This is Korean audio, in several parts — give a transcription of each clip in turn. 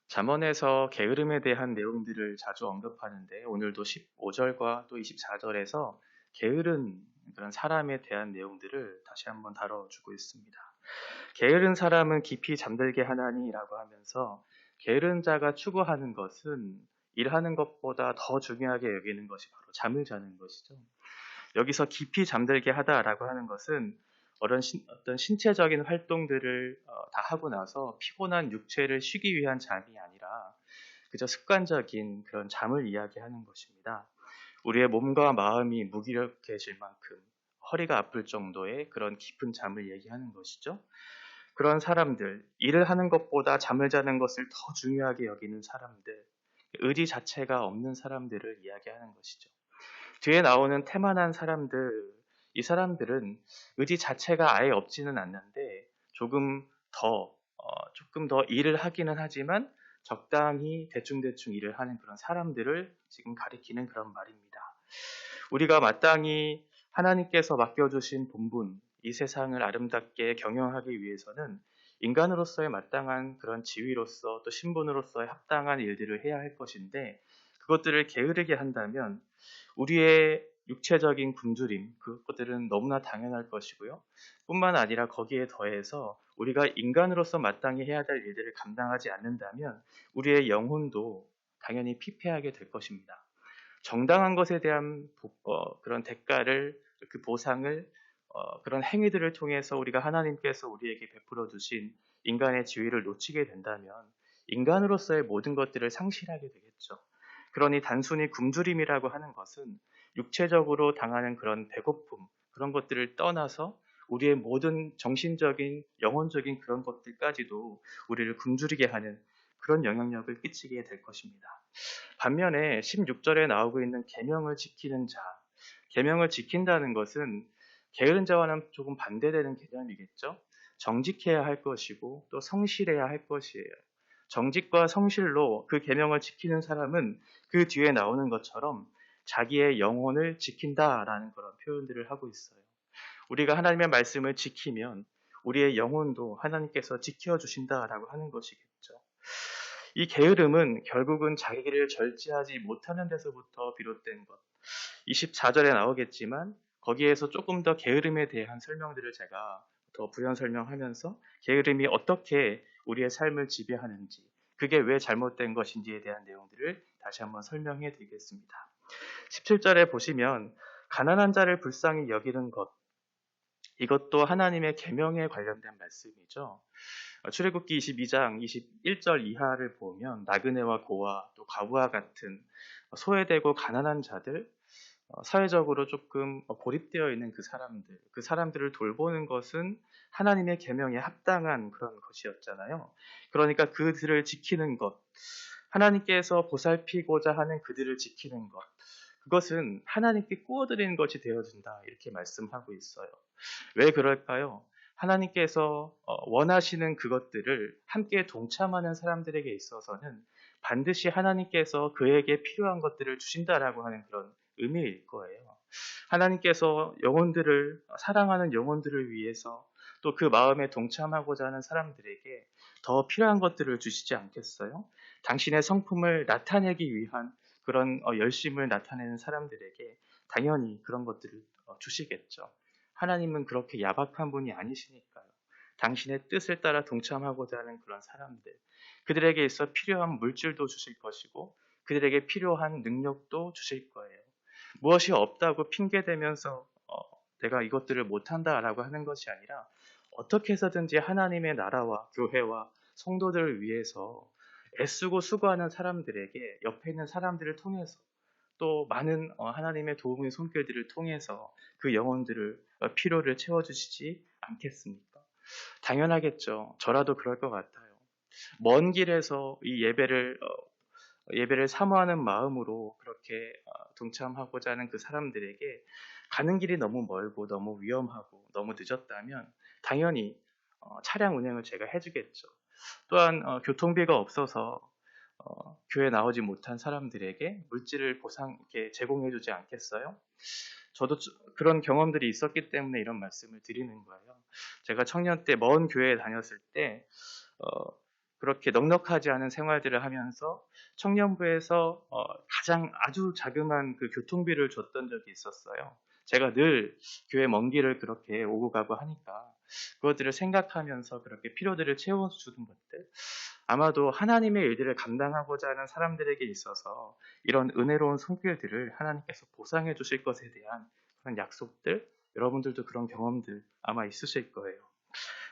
잠언에서 게으름에 대한 내용들을 자주 언급하는데 오늘도 15절과 또 24절에서 게으른 그런 사람에 대한 내용들을 다시 한번 다뤄주고 있습니다. 게으른 사람은 깊이 잠들게 하나니라고 하면서 게으른 자가 추구하는 것은 일하는 것보다 더 중요하게 여기는 것이 바로 잠을 자는 것이죠. 여기서 깊이 잠들게 하다라고 하는 것은 어떤 신체적인 활동들을 다 하고 나서 피곤한 육체를 쉬기 위한 잠이 아니라 그저 습관적인 그런 잠을 이야기하는 것입니다. 우리의 몸과 마음이 무기력해질 만큼 허리가 아플 정도의 그런 깊은 잠을 얘기하는 것이죠. 그런 사람들, 일을 하는 것보다 잠을 자는 것을 더 중요하게 여기는 사람들, 의지 자체가 없는 사람들을 이야기하는 것이죠. 뒤에 나오는 태만한 사람들, 이 사람들은 의지 자체가 아예 없지는 않는데 조금 더 일을 하기는 하지만 적당히 대충대충 일을 하는 그런 사람들을 지금 가리키는 그런 말입니다. 우리가 마땅히 하나님께서 맡겨주신 본분, 이 세상을 아름답게 경영하기 위해서는 인간으로서의 마땅한 그런 지위로서 또 신분으로서의 합당한 일들을 해야 할 것인데 그것들을 게으르게 한다면 우리의 육체적인 굶주림, 그것들은 너무나 당연할 것이고요. 뿐만 아니라 거기에 더해서 우리가 인간으로서 마땅히 해야 될 일들을 감당하지 않는다면 우리의 영혼도 당연히 피폐하게 될 것입니다. 정당한 것에 대한 그런 대가를, 그 보상을 그런 행위들을 통해서 우리가 하나님께서 우리에게 베풀어 주신 인간의 지위를 놓치게 된다면 인간으로서의 모든 것들을 상실하게 되겠죠. 그러니 단순히 굶주림이라고 하는 것은 육체적으로 당하는 그런 배고픔, 그런 것들을 떠나서 우리의 모든 정신적인, 영혼적인 그런 것들까지도 우리를 굶주리게 하는 그런 영향력을 끼치게 될 것입니다. 반면에 16절에 나오고 있는 계명을 지키는 자, 계명을 지킨다는 것은 게으른 자와는 조금 반대되는 개념이겠죠. 정직해야 할 것이고 또 성실해야 할 것이에요. 정직과 성실로 그 계명을 지키는 사람은 그 뒤에 나오는 것처럼 자기의 영혼을 지킨다라는 그런 표현들을 하고 있어요. 우리가 하나님의 말씀을 지키면 우리의 영혼도 하나님께서 지켜주신다라고 하는 것이겠죠. 이 게으름은 결국은 자기를 절제하지 못하는 데서부터 비롯된 것. 24절에 나오겠지만 거기에서 조금 더 게으름에 대한 설명들을 제가 더 부연 설명하면서 게으름이 어떻게 우리의 삶을 지배하는지, 그게 왜 잘못된 것인지에 대한 내용들을 다시 한번 설명해 드리겠습니다. 17절에 보시면 가난한 자를 불쌍히 여기는 것, 이것도 하나님의 계명에 관련된 말씀이죠. 출애굽기 22장 21절 이하를 보면 나그네와 고아 또 과부와 같은 소외되고 가난한 자들, 사회적으로 조금 고립되어 있는 그 사람들을 돌보는 것은 하나님의 계명에 합당한 그런 것이었잖아요. 그러니까 그들을 지키는 것, 하나님께서 보살피고자 하는 그들을 지키는 것, 그것은 하나님께 구워드리는 것이 되어진다 이렇게 말씀하고 있어요. 왜 그럴까요? 하나님께서 원하시는 그것들을 함께 동참하는 사람들에게 있어서는 반드시 하나님께서 그에게 필요한 것들을 주신다라고 하는 그런 의미일 거예요. 하나님께서 사랑하는 영혼들을 위해서 또 그 마음에 동참하고자 하는 사람들에게 더 필요한 것들을 주시지 않겠어요? 당신의 성품을 나타내기 위한 그런 열심을 나타내는 사람들에게 당연히 그런 것들을 주시겠죠. 하나님은 그렇게 야박한 분이 아니시니까요. 당신의 뜻을 따라 동참하고자 하는 그런 사람들, 그들에게 있어 필요한 물질도 주실 것이고 그들에게 필요한 능력도 주실 거예요. 무엇이 없다고 핑계대면서 내가 이것들을 못한다라고 하는 것이 아니라 어떻게 해서든지 하나님의 나라와 교회와 성도들을 위해서 애쓰고 수고하는 사람들에게 옆에 있는 사람들을 통해서 또 많은 하나님의 도움의 손길들을 통해서 그 영혼들을 필요를 채워주시지 않겠습니까? 당연하겠죠. 저라도 그럴 것 같아요. 먼 길에서 이 예배를 사모하는 마음으로 그렇게 동참하고자 하는 그 사람들에게 가는 길이 너무 멀고 너무 위험하고 너무 늦었다면 당연히 차량 운행을 제가 해주겠죠. 또한 교통비가 없어서 교회 나오지 못한 사람들에게 물질을 이렇게 제공해주지 않겠어요? 저도 그런 경험들이 있었기 때문에 이런 말씀을 드리는 거예요. 제가 청년 때 먼 교회에 다녔을 때 그렇게 넉넉하지 않은 생활들을 하면서 청년부에서 가장 아주 자그마한 그 교통비를 줬던 적이 있었어요. 제가 늘 교회 먼 길을 그렇게 오고 가고 하니까 그것들을 생각하면서 그렇게 필요들을 채워주는 것들, 아마도 하나님의 일들을 감당하고자 하는 사람들에게 있어서 이런 은혜로운 손길들을 하나님께서 보상해 주실 것에 대한 그런 약속들, 여러분들도 그런 경험들 아마 있으실 거예요.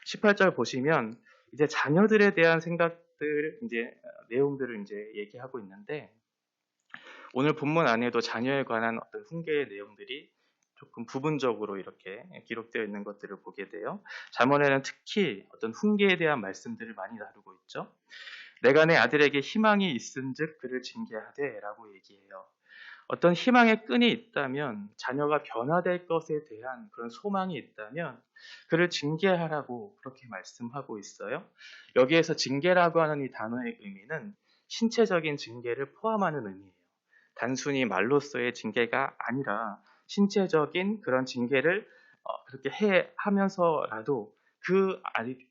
18절 보시면 이제 자녀들에 대한 생각들, 이제 내용들을 이제 얘기하고 있는데, 오늘 본문 안에도 자녀에 관한 어떤 훈계의 내용들이 조금 부분적으로 이렇게 기록되어 있는 것들을 보게 돼요. 잠언에는 특히 어떤 훈계에 대한 말씀들을 많이 다루고 있죠. 내가 내 아들에게 희망이 있은즉 그를 징계하되 라고 얘기해요. 어떤 희망의 끈이 있다면, 자녀가 변화될 것에 대한 그런 소망이 있다면 그를 징계하라고 그렇게 말씀하고 있어요. 여기에서 징계라고 하는 이 단어의 의미는 신체적인 징계를 포함하는 의미예요. 단순히 말로서의 징계가 아니라 신체적인 그런 징계를 그렇게 하면서라도 그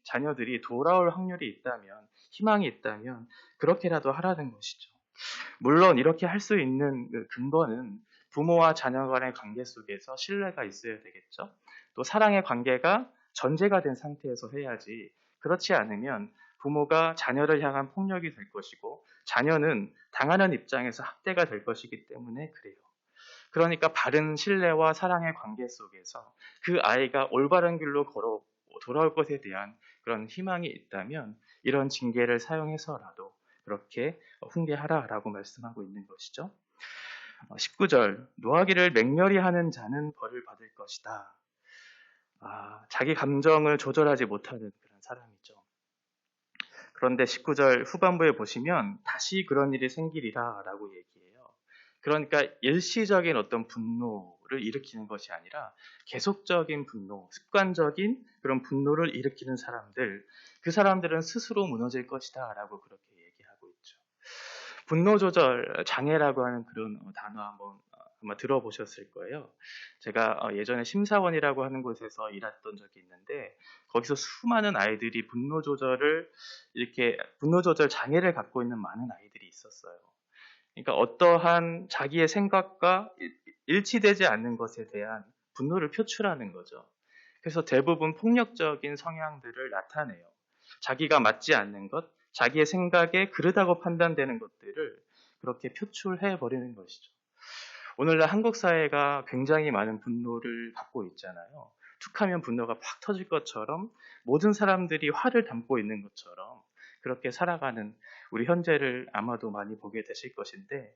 자녀들이 돌아올 확률이 있다면, 희망이 있다면 그렇게라도 하라는 것이죠. 물론 이렇게 할 수 있는 그 근거는 부모와 자녀 간의 관계 속에서 신뢰가 있어야 되겠죠. 또 사랑의 관계가 전제가 된 상태에서 해야지, 그렇지 않으면 부모가 자녀를 향한 폭력이 될 것이고 자녀는 당하는 입장에서 학대가 될 것이기 때문에 그래요. 그러니까 바른 신뢰와 사랑의 관계 속에서 그 아이가 올바른 길로 걸어 돌아올 것에 대한 그런 희망이 있다면 이런 징계를 사용해서라도 그렇게 훈계하라라고 말씀하고 있는 것이죠. 19절, 노하기를 맹렬히 하는 자는 벌을 받을 것이다. 자기 감정을 조절하지 못하는 그런 사람이죠. 그런데 19절 후반부에 보시면 다시 그런 일이 생기리라 라고 얘기해요. 그러니까 일시적인 어떤 분노를 일으키는 것이 아니라 계속적인 분노, 습관적인 그런 분노를 일으키는 사람들, 그 사람들은 스스로 무너질 것이다 라고 그렇게 얘기하고 있죠. 분노 조절 장애라고 하는 그런 단어 한번 아마 들어보셨을 거예요. 제가 예전에 심사원이라고 하는 곳에서 일했던 적이 있는데, 거기서 수많은 아이들이 분노 조절 장애를 갖고 있는 많은 아이들이 있었어요. 그러니까 어떠한 자기의 생각과 일치되지 않는 것에 대한 분노를 표출하는 거죠. 그래서 대부분 폭력적인 성향들을 나타내요. 자기가 맞지 않는 것, 자기의 생각에 그르다고 판단되는 것들을 그렇게 표출해 버리는 것이죠. 오늘날 한국 사회가 굉장히 많은 분노를 갖고 있잖아요. 툭하면 분노가 팍 터질 것처럼, 모든 사람들이 화를 담고 있는 것처럼 그렇게 살아가는 우리 현재를 아마도 많이 보게 되실 것인데,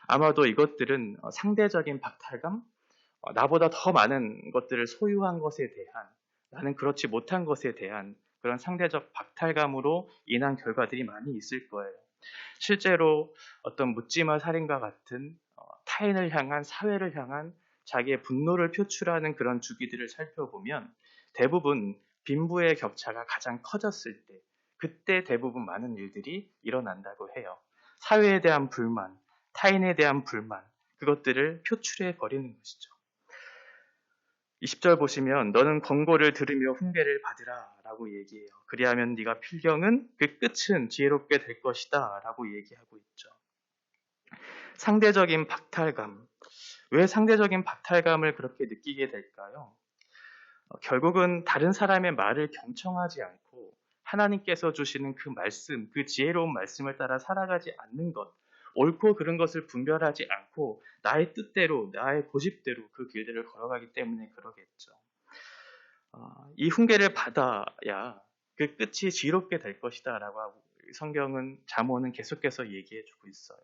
아마도 이것들은 상대적인 박탈감, 나보다 더 많은 것들을 소유한 것에 대한, 나는 그렇지 못한 것에 대한 그런 상대적 박탈감으로 인한 결과들이 많이 있을 거예요. 실제로 어떤 묻지마 살인과 같은 타인을 향한, 사회를 향한 자기의 분노를 표출하는 그런 주기들을 살펴보면 대부분 빈부의 격차가 가장 커졌을 때, 그때 대부분 많은 일들이 일어난다고 해요. 사회에 대한 불만, 타인에 대한 불만, 그것들을 표출해 버리는 것이죠. 20절 보시면 너는 권고를 들으며 훈계를 받으라 라고 얘기해요. 그리하면 네가 필경은 그 끝은 지혜롭게 될 것이다 라고 얘기하고 있죠. 상대적인 박탈감. 왜 상대적인 박탈감을 그렇게 느끼게 될까요? 결국은 다른 사람의 말을 경청하지 않고 하나님께서 주시는 그 말씀, 그 지혜로운 말씀을 따라 살아가지 않는 것, 옳고 그른 것을 분별하지 않고 나의 뜻대로, 나의 고집대로 그 길들을 걸어가기 때문에 그러겠죠. 이 훈계를 받아야 그 끝이 지혜롭게 될 것이다 라고 하고 성경은, 잠언은 계속해서 얘기해 주고 있어요.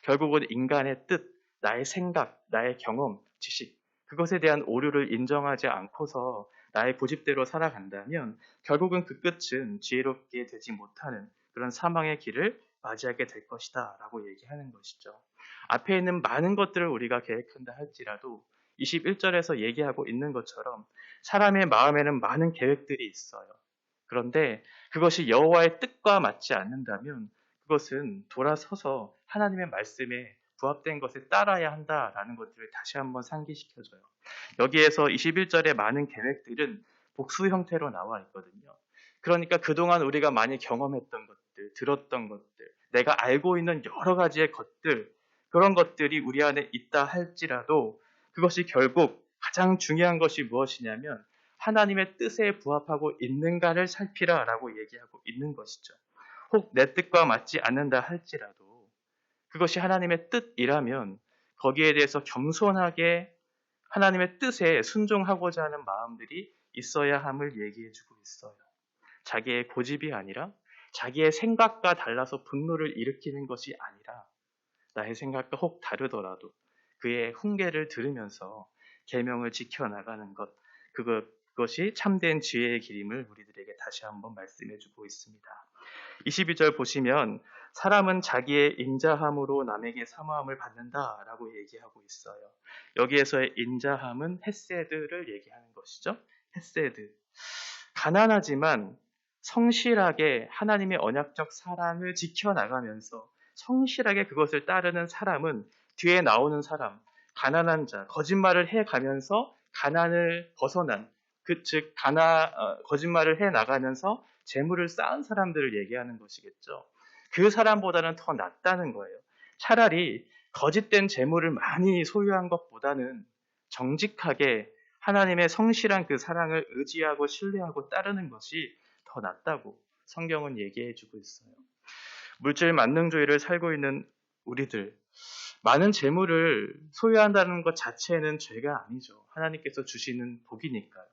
결국은 인간의 뜻, 나의 생각, 나의 경험, 지식, 그것에 대한 오류를 인정하지 않고서 나의 고집대로 살아간다면 결국은 그 끝은 지혜롭게 되지 못하는 그런 사망의 길을 맞이하게 될 것이다 라고 얘기하는 것이죠. 앞에 있는 많은 것들을 우리가 계획한다 할지라도 21절에서 얘기하고 있는 것처럼 사람의 마음에는 많은 계획들이 있어요. 그런데 그것이 여호와의 뜻과 맞지 않는다면 그것은 돌아서서 하나님의 말씀에 부합된 것에 따라야 한다라는 것들을 다시 한번 상기시켜줘요. 여기에서 21절의 많은 계획들은 복수 형태로 나와 있거든요. 그러니까 그동안 우리가 많이 경험했던 것들, 것들, 들었던 것들, 내가 알고 있는 여러 가지의 것들, 그런 것들이 우리 안에 있다 할지라도 그것이 결국 가장 중요한 것이 무엇이냐면 하나님의 뜻에 부합하고 있는가를 살피라라고 얘기하고 있는 것이죠. 혹 내 뜻과 맞지 않는다 할지라도 그것이 하나님의 뜻이라면 거기에 대해서 겸손하게 하나님의 뜻에 순종하고자 하는 마음들이 있어야 함을 얘기해주고 있어요. 자기의 고집이 아니라 자기의 생각과 달라서 분노를 일으키는 것이 아니라 나의 생각과 혹 다르더라도 그의 훈계를 들으면서 계명을 지켜나가는 것, 그것이 참된 지혜의 길임을 우리들에게 다시 한번 말씀해주고 있습니다. 22절 보시면 사람은 자기의 인자함으로 남에게 사모함을 받는다라고 얘기하고 있어요. 여기에서의 인자함은 헤세드를 얘기하는 것이죠. 헤세드. 가난하지만 성실하게 하나님의 언약적 사랑을 지켜나가면서 성실하게 그것을 따르는 사람은 뒤에 나오는 사람, 가난한 자, 거짓말을 해가면서 가난을 벗어난 즉 거짓말을 해나가면서 재물을 쌓은 사람들을 얘기하는 것이겠죠. 그 사람보다는 더 낫다는 거예요. 차라리 거짓된 재물을 많이 소유한 것보다는 정직하게 하나님의 성실한 그 사랑을 의지하고 신뢰하고 따르는 것이 더 낫다고 성경은 얘기해주고 있어요. 물질 만능주의를 살고 있는 우리들, 많은 재물을 소유한다는 것 자체는 죄가 아니죠. 하나님께서 주시는 복이니까요.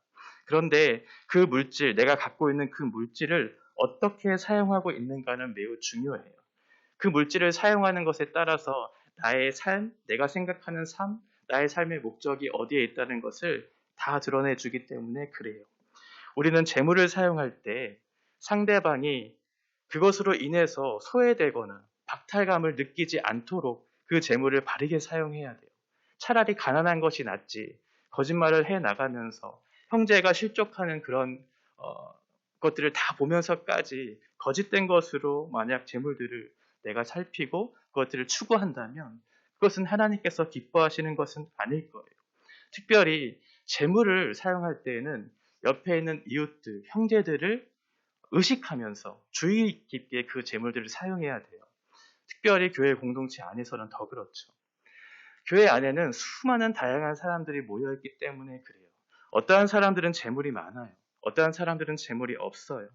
그런데 그 물질, 내가 갖고 있는 그 물질을 어떻게 사용하고 있는가는 매우 중요해요. 그 물질을 사용하는 것에 따라서 나의 삶, 내가 생각하는 삶, 나의 삶의 목적이 어디에 있다는 것을 다 드러내주기 때문에 그래요. 우리는 재물을 사용할 때 상대방이 그것으로 인해서 소외되거나 박탈감을 느끼지 않도록 그 재물을 바르게 사용해야 돼요. 차라리 가난한 것이 낫지 거짓말을 해나가면서 형제가 실족하는 그런 것들을 다 보면서까지 거짓된 것으로 만약 재물들을 내가 살피고 그것들을 추구한다면 그것은 하나님께서 기뻐하시는 것은 아닐 거예요. 특별히 재물을 사용할 때에는 옆에 있는 이웃들, 형제들을 의식하면서 주의 깊게 그 재물들을 사용해야 돼요. 특별히 교회 공동체 안에서는 더 그렇죠. 교회 안에는 수많은 다양한 사람들이 모여있기 때문에 그래요. 어떠한 사람들은 재물이 많아요. 어떠한 사람들은 재물이 없어요.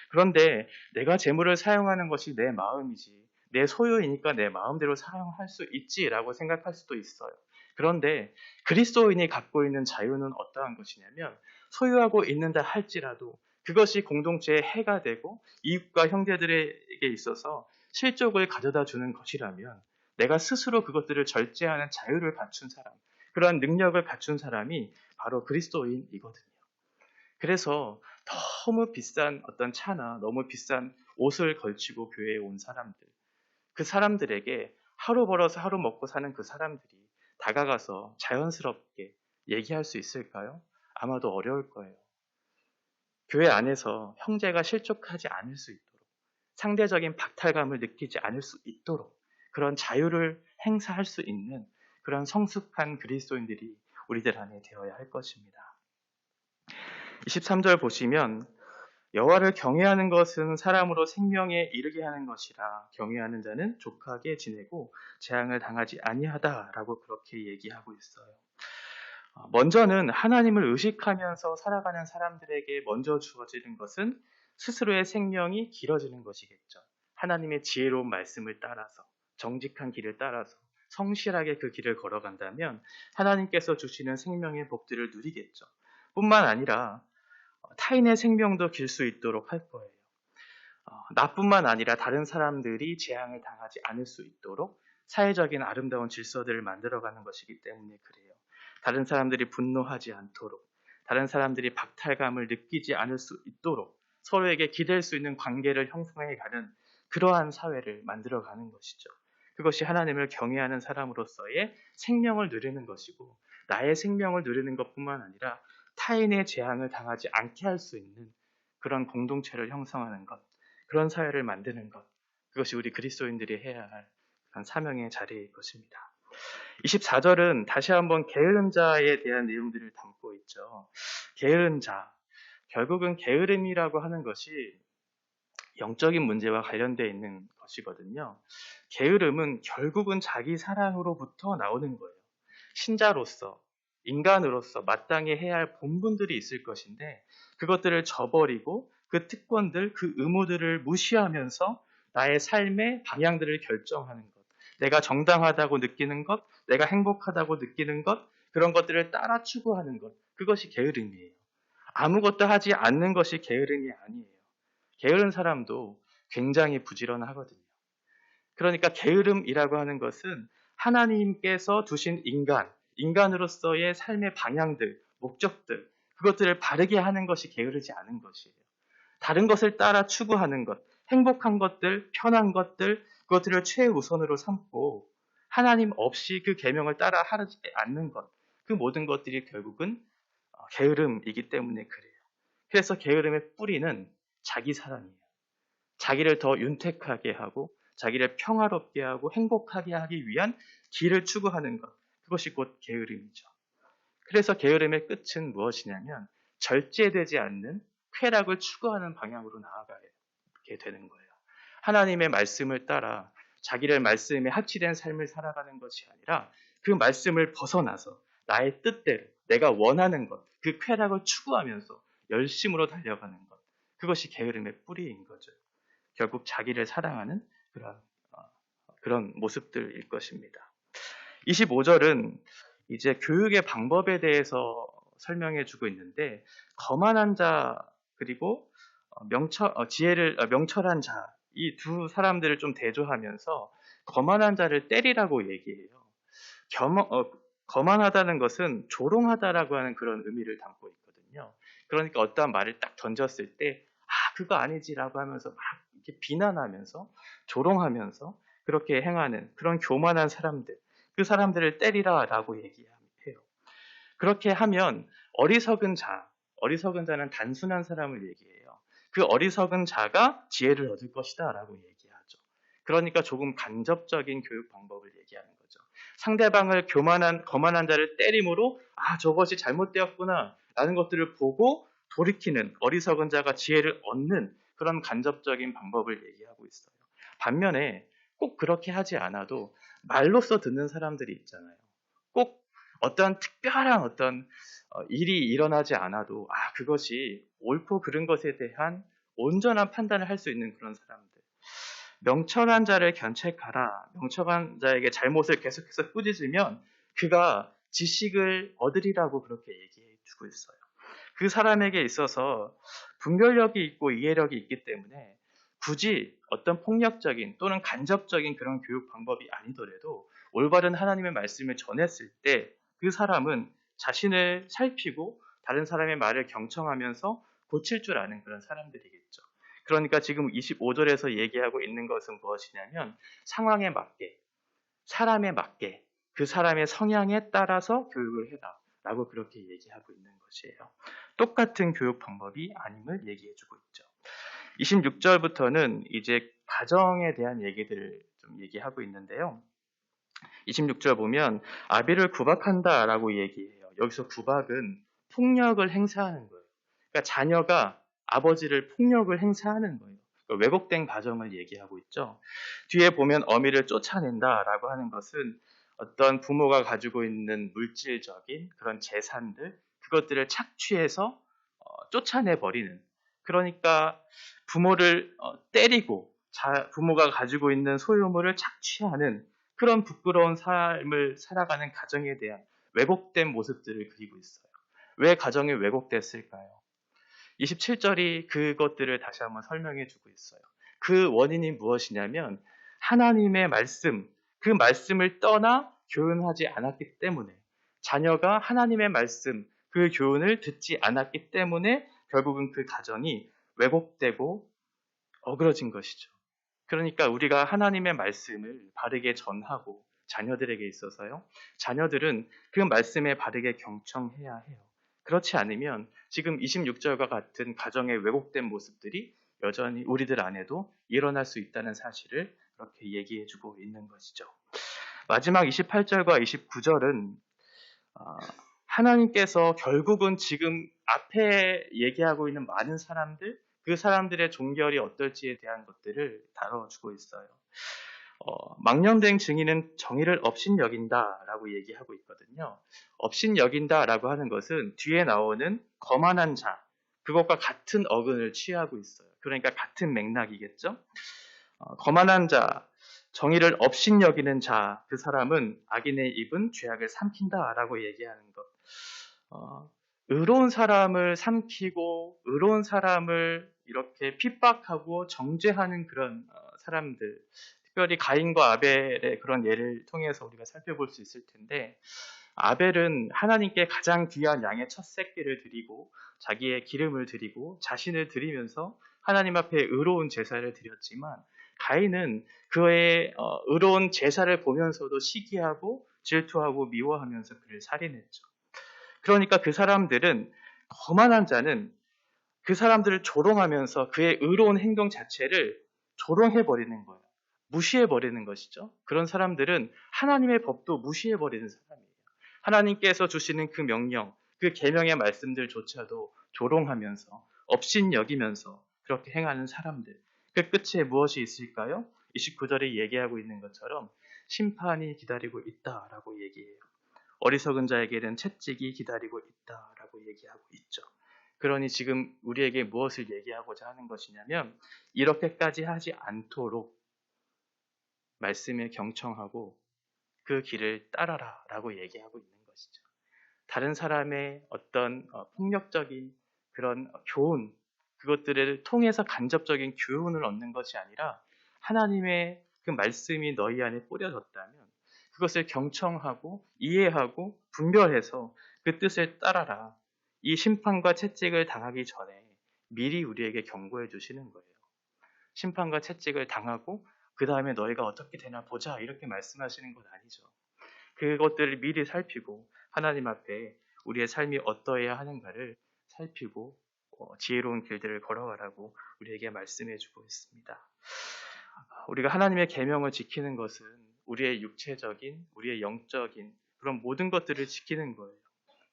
그런데 내가 재물을 사용하는 것이 내 마음이지, 내 소유이니까 내 마음대로 사용할 수 있지라고 생각할 수도 있어요. 그런데 그리스도인이 갖고 있는 자유는 어떠한 것이냐면 소유하고 있는다 할지라도 그것이 공동체의 해가 되고 이웃과 형제들에게 있어서 실족을 가져다 주는 것이라면 내가 스스로 그것들을 절제하는 자유를 갖춘 사람, 그러한 능력을 갖춘 사람이 바로 그리스도인이거든요. 그래서 너무 비싼 어떤 차나 너무 비싼 옷을 걸치고 교회에 온 사람들, 그 사람들에게 하루 벌어서 하루 먹고 사는 그 사람들이 다가가서 자연스럽게 얘기할 수 있을까요? 아마도 어려울 거예요. 교회 안에서 형제가 실족하지 않을 수 있도록, 상대적인 박탈감을 느끼지 않을 수 있도록 그런 자유를 행사할 수 있는 그런 성숙한 그리스도인들이 우리들 안에 되어야 할 것입니다. 23절 보시면 여호와를 경외하는 것은 사람으로 생명에 이르게 하는 것이라 경외하는 자는 족하게 지내고 재앙을 당하지 아니하다라고 그렇게 얘기하고 있어요. 먼저는 하나님을 의식하면서 살아가는 사람들에게 먼저 주어지는 것은 스스로의 생명이 길어지는 것이겠죠. 하나님의 지혜로운 말씀을 따라서 정직한 길을 따라서 성실하게 그 길을 걸어간다면 하나님께서 주시는 생명의 복들을 누리겠죠. 뿐만 아니라 타인의 생명도 길 수 있도록 할 거예요. 나뿐만 아니라 다른 사람들이 재앙을 당하지 않을 수 있도록 사회적인 아름다운 질서들을 만들어가는 것이기 때문에 그래요. 다른 사람들이 분노하지 않도록, 다른 사람들이 박탈감을 느끼지 않을 수 있도록 서로에게 기댈 수 있는 관계를 형성해가는 그러한 사회를 만들어가는 것이죠. 그것이 하나님을 경외하는 사람으로서의 생명을 누리는 것이고 나의 생명을 누리는 것뿐만 아니라 타인의 재앙을 당하지 않게 할 수 있는 그런 공동체를 형성하는 것, 그런 사회를 만드는 것, 그것이 우리 그리스도인들이 해야 할 그런 사명의 자리일 것입니다. 24절은 다시 한번 게으른 자에 대한 내용들을 담고 있죠. 게으른 자, 결국은 게으름이라고 하는 것이 영적인 문제와 관련되어 있는 것이거든요. 게으름은 결국은 자기 사랑으로부터 나오는 거예요. 신자로서, 인간으로서 마땅히 해야 할 본분들이 있을 것인데 그것들을 저버리고 그 특권들, 그 의무들을 무시하면서 나의 삶의 방향들을 결정하는 것, 내가 정당하다고 느끼는 것, 내가 행복하다고 느끼는 것, 그런 것들을 따라 추구하는 것, 그것이 게으름이에요. 아무것도 하지 않는 것이 게으름이 아니에요. 게으른 사람도 굉장히 부지런하거든요. 그러니까 게으름이라고 하는 것은 하나님께서 두신 인간으로서의 삶의 방향들, 목적들, 그것들을 바르게 하는 것이 게으르지 않은 것이에요. 다른 것을 따라 추구하는 것, 행복한 것들, 편한 것들, 그것들을 최우선으로 삼고 하나님 없이 그 계명을 따라 하지 않는 것, 그 모든 것들이 결국은 게으름이기 때문에 그래요. 그래서 게으름의 뿌리는 자기 사랑이에요. 자기를 더 윤택하게 하고 자기를 평화롭게 하고 행복하게 하기 위한 길을 추구하는 것, 그것이 곧 게으름이죠. 그래서 게으름의 끝은 무엇이냐면 절제되지 않는 쾌락을 추구하는 방향으로 나아가게 되는 거예요. 하나님의 말씀을 따라 자기를 말씀에 합치된 삶을 살아가는 것이 아니라 그 말씀을 벗어나서 나의 뜻대로 내가 원하는 것, 그 쾌락을 추구하면서 열심으로 달려가는 것, 그것이 게으름의 뿌리인 거죠. 결국 자기를 사랑하는 그런 모습들일 것입니다. 25절은 이제 교육의 방법에 대해서 설명해 주고 있는데 거만한 자 그리고 명철한 자 이 두 사람들을 좀 대조하면서 거만한 자를 때리라고 얘기해요. 거만하다는 것은 조롱하다라고 하는 그런 의미를 담고 있거든요. 그러니까 어떠한 말을 딱 던졌을 때 그거 아니지라고 하면서 막 이렇게 비난하면서 조롱하면서 그렇게 행하는 그런 교만한 사람들, 그 사람들을 때리라라고 얘기해요. 그렇게 하면 어리석은 자는 단순한 사람을 얘기해요. 그 어리석은 자가 지혜를 얻을 것이다라고 얘기하죠. 그러니까 조금 간접적인 교육 방법을 얘기하는 거죠. 상대방을 거만한 자를 때림으로 저것이 잘못되었구나 라는 것들을 보고 돌이키는 어리석은 자가 지혜를 얻는 그런 간접적인 방법을 얘기하고 있어요. 반면에 꼭 그렇게 하지 않아도 말로써 듣는 사람들이 있잖아요. 꼭 어떤 특별한 일이 일어나지 않아도 그것이 옳고 그른 것에 대한 온전한 판단을 할 수 있는 그런 사람들. 명철한 자를 견책하라. 명철한 자에게 잘못을 계속해서 꾸짖으면 그가 지식을 얻으리라고 그렇게 얘기해 주고 있어요. 그 사람에게 있어서 분별력이 있고 이해력이 있기 때문에 굳이 어떤 폭력적인 또는 간접적인 그런 교육 방법이 아니더라도 올바른 하나님의 말씀을 전했을 때 그 사람은 자신을 살피고 다른 사람의 말을 경청하면서 고칠 줄 아는 그런 사람들이겠죠. 그러니까 지금 25절에서 얘기하고 있는 것은 무엇이냐면 상황에 맞게, 사람에 맞게, 그 사람의 성향에 따라서 교육을 해라 라고 그렇게 얘기하고 있는 것이에요. 똑같은 교육 방법이 아님을 얘기해주고 있죠. 26절부터는 이제 가정에 대한 얘기들을 좀 얘기하고 있는데요. 26절 보면 아비를 구박한다라고 얘기해요. 여기서 구박은 폭력을 행사하는 거예요. 그러니까 자녀가 아버지를 폭력을 행사하는 거예요. 그러니까 왜곡된 가정을 얘기하고 있죠. 뒤에 보면 어미를 쫓아낸다라고 하는 것은 어떤 부모가 가지고 있는 물질적인 그런 재산들, 그것들을 착취해서 쫓아내버리는, 그러니까 부모를 때리고 부모가 가지고 있는 소유물을 착취하는 그런 부끄러운 삶을 살아가는 가정에 대한 왜곡된 모습들을 그리고 있어요. 왜 가정이 왜곡됐을까요? 27절이 그것들을 다시 한번 설명해 주고 있어요. 그 원인이 무엇이냐면 하나님의 말씀, 그 말씀을 떠나 교훈하지 않았기 때문에, 자녀가 하나님의 말씀, 그 교훈을 듣지 않았기 때문에 결국은 그 가정이 왜곡되고 어그러진 것이죠. 그러니까 우리가 하나님의 말씀을 바르게 전하고 자녀들에게 있어서요, 자녀들은 그 말씀에 바르게 경청해야 해요. 그렇지 않으면 지금 26절과 같은 가정의 왜곡된 모습들이 여전히 우리들 안에도 일어날 수 있다는 사실을 그렇게 얘기해주고 있는 것이죠. 마지막 28절과 29절은 하나님께서 결국은 지금 앞에 얘기하고 있는 많은 사람들, 그 사람들의 종결이 어떨지에 대한 것들을 다뤄주고 있어요. 망령된 증인은 정의를 업신여긴다라고 얘기하고 있거든요. 업신여긴다라고 하는 것은 뒤에 나오는 거만한 자, 그것과 같은 어근을 취하고 있어요. 그러니까 같은 맥락이겠죠. 거만한 자, 정의를 업신여기는 자, 그 사람은 악인의 입은 죄악을 삼킨다라고 얘기하는 것. 의로운 사람을 삼키고 의로운 사람을 이렇게 핍박하고 정죄하는 그런 사람들, 특별히 가인과 아벨의 그런 예를 통해서 우리가 살펴볼 수 있을 텐데, 아벨은 하나님께 가장 귀한 양의 첫 새끼를 드리고 자기의 기름을 드리고 자신을 드리면서 하나님 앞에 의로운 제사를 드렸지만, 가인은 그의 의로운 제사를 보면서도 시기하고 질투하고 미워하면서 그를 살인했죠. 그러니까 그 사람들은, 거만한 자는 그 사람들을 조롱하면서 그의 의로운 행동 자체를 조롱해버리는 거예요. 무시해버리는 것이죠. 그런 사람들은 하나님의 법도 무시해버리는 사람이에요. 하나님께서 주시는 그 명령, 그 계명의 말씀들조차도 조롱하면서 업신여기면서 그렇게 행하는 사람들. 그 끝에 무엇이 있을까요? 29절에 얘기하고 있는 것처럼 심판이 기다리고 있다라고 얘기해요. 어리석은 자에게는 채찍이 기다리고 있다라고 얘기하고 있죠. 그러니 지금 우리에게 무엇을 얘기하고자 하는 것이냐면, 이렇게까지 하지 않도록 말씀에 경청하고 그 길을 따라라 라고 얘기하고 있는 것이죠. 다른 사람의 어떤 폭력적인 그런 교훈, 그것들을 통해서 간접적인 교훈을 얻는 것이 아니라 하나님의 그 말씀이 너희 안에 뿌려졌다면 그것을 경청하고 이해하고 분별해서 그 뜻을 따라라. 이 심판과 채찍을 당하기 전에 미리 우리에게 경고해 주시는 거예요. 심판과 채찍을 당하고 그 다음에 너희가 어떻게 되나 보자, 이렇게 말씀하시는 건 아니죠. 그것들을 미리 살피고 하나님 앞에 우리의 삶이 어떠해야 하는가를 살피고 지혜로운 길들을 걸어가라고 우리에게 말씀해주고 있습니다. 우리가 하나님의 계명을 지키는 것은 우리의 육체적인, 우리의 영적인 그런 모든 것들을 지키는 거예요.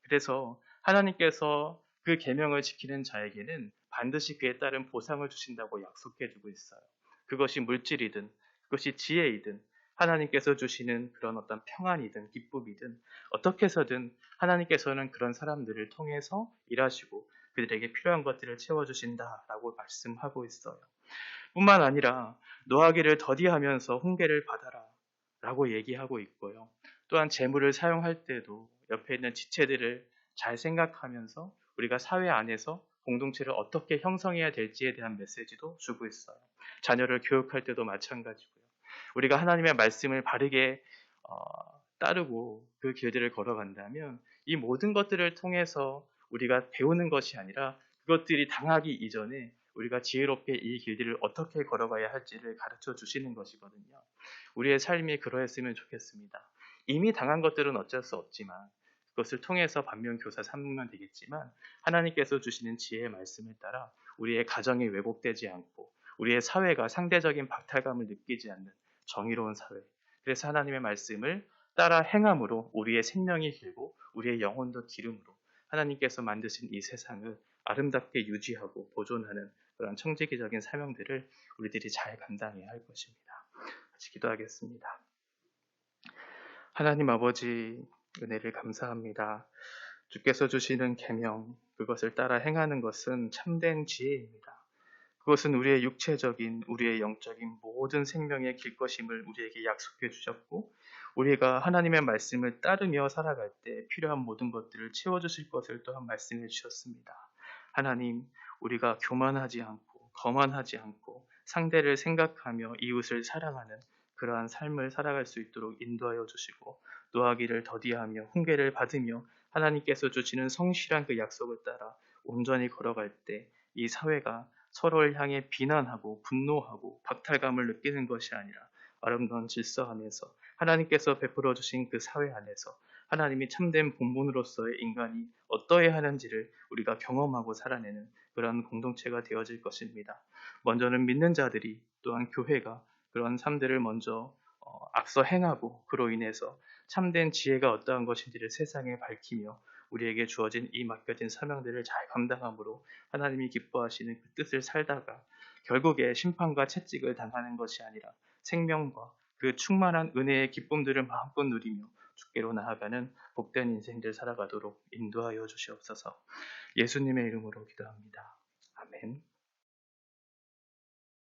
그래서 하나님께서 그 계명을 지키는 자에게는 반드시 그에 따른 보상을 주신다고 약속해주고 있어요. 그것이 물질이든 그것이 지혜이든 하나님께서 주시는 그런 어떤 평안이든 기쁨이든 어떻게 해서든 하나님께서는 그런 사람들을 통해서 일하시고 그들에게 필요한 것들을 채워주신다라고 말씀하고 있어요. 뿐만 아니라 노하기를 더디하면서 훈계를 받아라 라고 얘기하고 있고요. 또한 재물을 사용할 때도 옆에 있는 지체들을 잘 생각하면서 우리가 사회 안에서 공동체를 어떻게 형성해야 될지에 대한 메시지도 주고 있어요. 자녀를 교육할 때도 마찬가지고요. 우리가 하나님의 말씀을 바르게 따르고 그 길들을 걸어간다면 이 모든 것들을 통해서 우리가 배우는 것이 아니라 그것들이 당하기 이전에 우리가 지혜롭게 이 길들을 어떻게 걸어가야 할지를 가르쳐 주시는 것이거든요. 우리의 삶이 그러했으면 좋겠습니다. 이미 당한 것들은 어쩔 수 없지만 그것을 통해서 반면교사 삼으면 되겠지만 하나님께서 주시는 지혜의 말씀을 따라 우리의 가정이 왜곡되지 않고 우리의 사회가 상대적인 박탈감을 느끼지 않는 정의로운 사회, 그래서 하나님의 말씀을 따라 행함으로 우리의 생명이 길고 우리의 영혼도 기름으로 하나님께서 만드신 이 세상을 아름답게 유지하고 보존하는 그런 청지기적인 사명들을 우리들이 잘 감당해야 할 것입니다. 같이 기도하겠습니다. 하나님 아버지, 은혜를 감사합니다. 주께서 주시는 계명, 그것을 따라 행하는 것은 참된 지혜입니다. 그것은 우리의 육체적인, 우리의 영적인 모든 생명의 길 것임을 우리에게 약속해 주셨고, 우리가 하나님의 말씀을 따르며 살아갈 때 필요한 모든 것들을 채워주실 것을 또한 말씀해 주셨습니다. 하나님, 우리가 교만하지 않고 거만하지 않고 상대를 생각하며 이웃을 사랑하는 그러한 삶을 살아갈 수 있도록 인도하여 주시고, 노하기를 더디하며 훈계를 받으며 하나님께서 주시는 성실한 그 약속을 따라 온전히 걸어갈 때 이 사회가 서로를 향해 비난하고 분노하고 박탈감을 느끼는 것이 아니라 아름다운 질서 안에서 하나님께서 베풀어 주신 그 사회 안에서 하나님이 참된 본분으로서의 인간이 어떠해야 하는지를 우리가 경험하고 살아내는 그런 공동체가 되어질 것입니다. 먼저는 믿는 자들이, 또한 교회가 그런 삶들을 먼저 앞서 행하고 그로 인해서 참된 지혜가 어떠한 것인지를 세상에 밝히며 우리에게 주어진 이 맡겨진 사명들을 잘 감당함으로 하나님이 기뻐하시는 그 뜻을 살다가 결국에 심판과 채찍을 당하는 것이 아니라 생명과 그 충만한 은혜의 기쁨들을 마음껏 누리며 주께로 나아가는 복된 인생들 살아가도록 인도하여 주시옵소서. 예수님의 이름으로 기도합니다. 아멘.